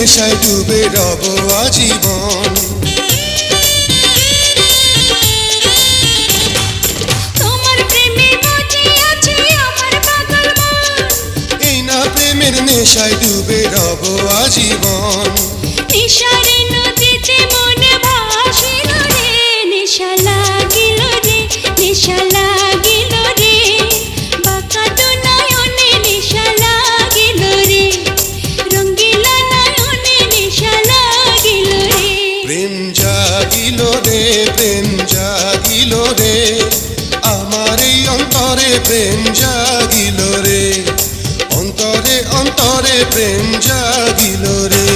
নেশায় ডুবে রব আজীবন। তোমার প্রেমে মজে আছে আমার পাগল মন, এই না প্রেমের নেশায় ডুবে রব আজীবন। নেশারে নদীতে মনে ভাসিল রে, নেশা লাগিল রে, নেশা লাগিল রে, বাঁকা তো নয়নে নেশা লাগিল রে, রঙ্গিলা নয়নে নেশা লাগিল রে। প্রেম জাগিল রে, প্রেম জাগিল রে, আমার এই অন্তরে প্রেম জাগিল রে, অন্তরে অন্তরে প্রেম জাগিল রে।